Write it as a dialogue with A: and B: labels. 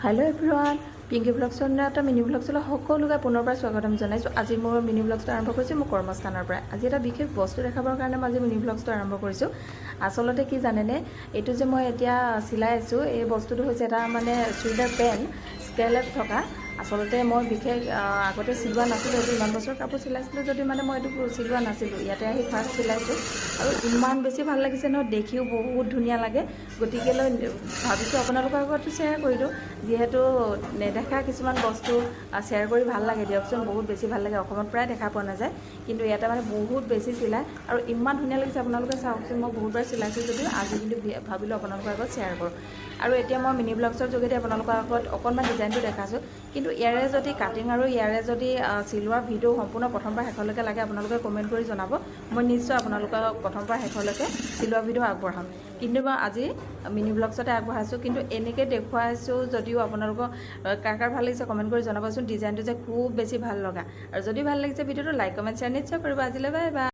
A: Hello everyone Pinky ब्लग्सर এটা mini ব্লগছলৈ সকলোকে পুনৰবাৰ স্বাগতম জনাইছোঁ। আজি মোৰ মিনি ব্লগটো আৰম্ভ কৰিছোঁ মোৰ কৰ্মস্থানৰ পৰা। আজি এটা বিশেষ বস্তু দেখাবৰ কাৰণে মই আজি মিনি ব্লগটো আৰম্ভ কৰিছোঁ। আচলতে কি জানেনে, এইটো যে মই এতিয়া চিলাই আছোঁ, এই বস্তুটো হৈছে এটা মানে চুইদাৰ পেণ্ট স্কেলেপ থকা। আচলতে মই বিশেষ আগতে চিলোৱা নাছিলোঁ, এইটো ইমান বছৰ কাপোৰ চিলাইছিলোঁ যদি মানে মই এইটো চিলোৱা নাছিলোঁ। ইয়াতে আহি ফাৰ্ষ্ট চিলাইছোঁ আৰু ইমান বেছি ভাল লাগিছে নহয়, দেখিও বহুত ধুনীয়া লাগে। গতিকেলৈ ভাবিছোঁ আপোনালোকৰ আগতো শ্বেয়াৰ কৰি দিওঁ, যিহেতু নেদেখা কিছুমান বস্তু শ্বেয়াৰ কৰি ভাল লাগে দিয়কচোন, বহুত বেছি ভাল লাগে। অসমত প্ৰায় দেখা পোৱা নাযায়, কিন্তু ইয়াতে মানে বহুত বেছি চিলাই আৰু ইমান ধুনীয়া লাগিছে। আপোনালোকে চাওকচোন, মই বহুতবাৰ চিলাইছোঁ যদিও আজি কিন্তু ভাবিলোঁ আপোনালোকৰ আগত শ্বেয়াৰ কৰোঁ। আৰু এতিয়া মই মিনি ব্লগছৰ যোগেদি আপোনালোকৰ আগত অকণমান ডিজাইনটো দেখাইছোঁ, কিন্তু ইয়াৰে যদি কাটিং আৰু ইয়াৰে যদি চিলোৱা ভিডিঅ' সম্পূৰ্ণ প্ৰথমবাৰ শেষলৈকে লাগে আপোনালোকে কমেণ্ট কৰি জনাব। মই নিশ্চয় আপোনালোকক প্ৰথমবাৰ শেষলৈকে চিলোৱা ভিডিঅ' আগবঢ়াম। কিন্তু মই আজি মিনি ব্লগছতে আগবঢ়াইছোঁ, কিন্তু এনেকৈ দেখুৱাইছোঁ যদিও আপোনালোকক কাৰ ভাল লাগিছে কমেণ্ট কৰি জনাবচোন। ডিজাইনটো যে খুব বেছি ভাল লগা, আৰু যদি ভাল লাগিছে ভিডিঅ'টো লাইক কমেণ্ট শ্বেয়াৰ নিশ্চয় কৰিব। আজিলৈ বাই বাই।